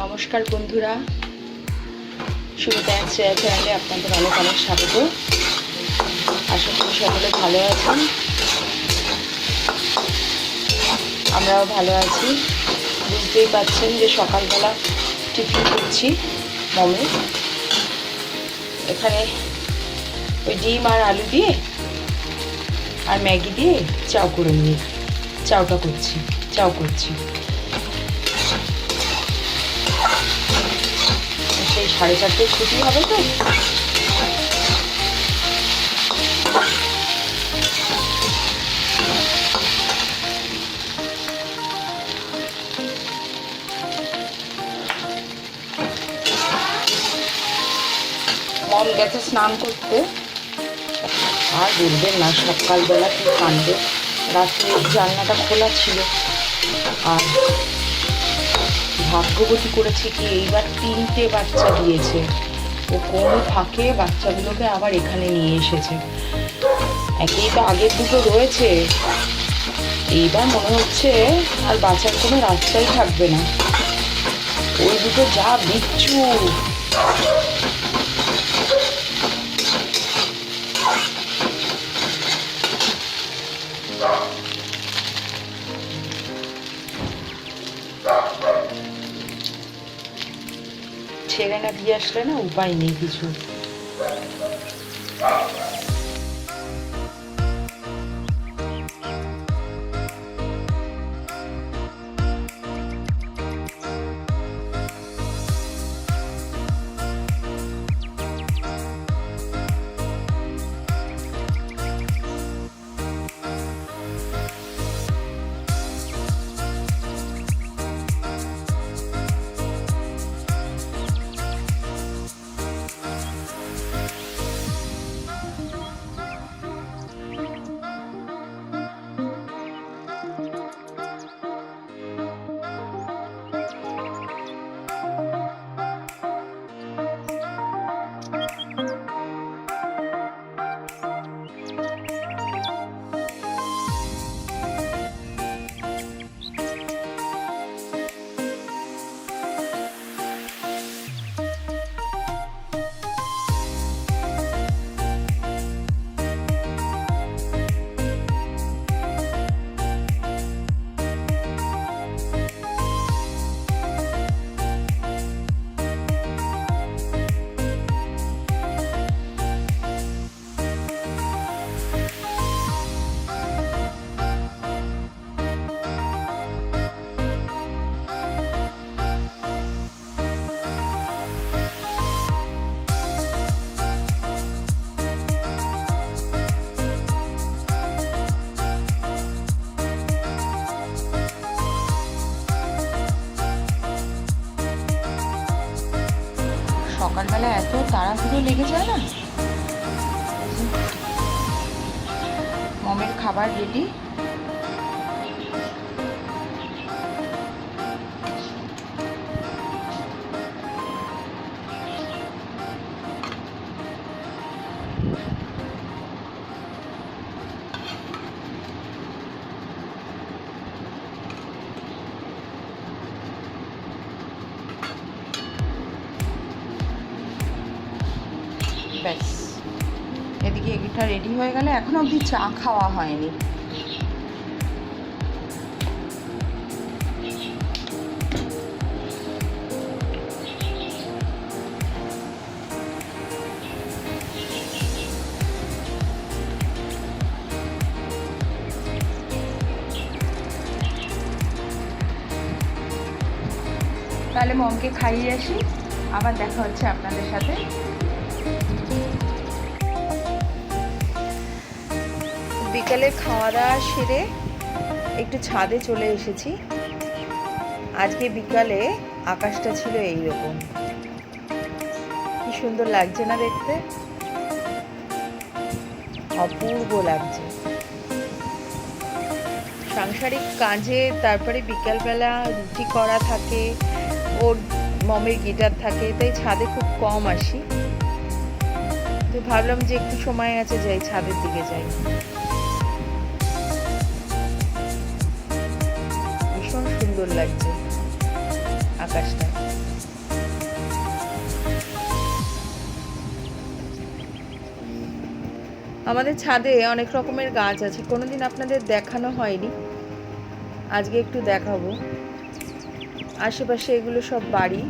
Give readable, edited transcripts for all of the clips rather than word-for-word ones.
নমস্কার বন্ধুরা, সুমিতা চ্যানেলে আপনাদের অনেক অনেক স্বাগত। আশা করি সকলে ভালো আছেন, আমরাও ভালো আছি। বুঝতেই পারছেন যে সকালবেলা টিফিন করছি মমে। এখানে ওই ডিম আর আলু দিয়ে আর ম্যাগি দিয়ে চাউ করে নিয়ে চাউ করছি। সেই 4:30টায় ছুটি হবে তো, মম গেছে স্নান করতে। আর বলবেন না, সকালবেলা কি কাণ্ড। রাত্রে জানলাটা খোলা ছিল, আর ভাগ্যবতী করেছে কি এইবার 3টে বাচ্চা দিয়েছে। ও কোন ফাঁকে বাচ্চাগুলোকে আবার এখানে নিয়ে এসেছে। একেই তো আগের দুটো রয়েছে, এইবার মনে হচ্ছে আর বাঁচার কোনো রাস্তাই থাকবে না। ওই দুটো যা বিচ্ছু। ছেড়ে না দিয়ে আসলে না উপায় নেই কিছু। সকালবেলা এত তাড়াহুড়ো লেগে যায় না। মমের খাবার রেডি। ব্যাস, এদিকে এটা রেডি হয়ে গেলে এখনো অবধি চা খাওয়া হয়নি। তাহলে মমকে খাইয়ে আসি, আবার দেখা হচ্ছে আপনাদের সাথে। বিকালে খাওয়া দাওয়া সেরে একটু ছাদে চলে এসেছি। আজকে বিকালে আকাশটা ছিল এইরকম, কি সুন্দর লাগছে না দেখতে, অপূর্ব লাগছে। সাংসারিক কাজে তারপরে বিকালবেলা রুটি করা থাকে, ওর মমের গিটার থাকে, তাই ছাদে খুব কম আসি। তো ভাবলাম যে একটু সময় আছে, যাই ছাদের দিকে যাই। ভীষণ সুন্দর লাগছে আকাশটা। আমাদের ছাদে অনেক রকমের গাছ আছে, কোনোদিন আপনাদের দেখানো হয়নি, আজকে একটু দেখাবো। আশেপাশে এগুলো সব বাড়ি।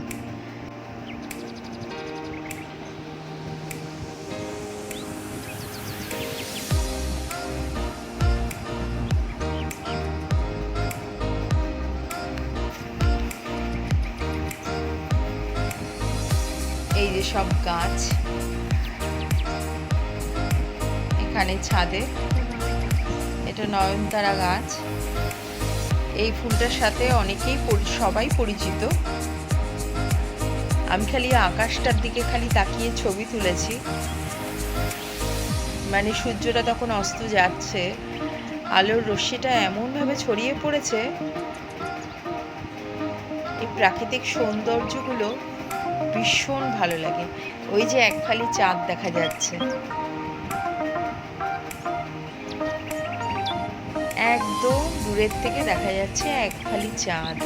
এই যে সব গাছ এখানে ছাদে, এটা নয়নতারা গাছ। এই ফুলটার সাথে অনেকেই সবাই পরিচিত। আমি খালি আকাশটার দিকে খালি তাকিয়ে ছবি তুলেছি, মানে সূর্যটা তখন অস্ত যাচ্ছে, আলোর রশ্মিটা এমনভাবে ছড়িয়ে পড়েছে, এই প্রাকৃতিক সৌন্দর্যগুলো ভীষণ ভালো লাগে। ওই যে এক ফালি চাঁদ দেখা যাচ্ছে, একদম দূরের থেকে দেখা যাচ্ছে এক ফালি চাঁদ।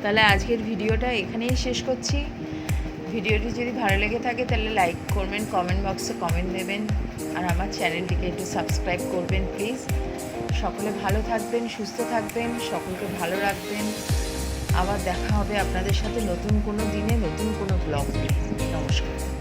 তাহলে আজকের ভিডিওটা এখানেই শেষ করছি। ভিডিওটি যদি ভালো লেগে থাকে তাহলে লাইক করবেন, কমেন্ট বক্সে কমেন্ট দেবেন, আর আমার চ্যানেলটিকে একটু সাবস্ক্রাইব করবেন প্লিজ। সকলে ভালো থাকবেন, সুস্থ থাকবেন, সকলকে ভালো রাখবেন। আবার দেখা হবে আপনাদের সাথে নতুন কোনো দিনে, নতুন কোনো ব্লগ নিয়ে। নমস্কার।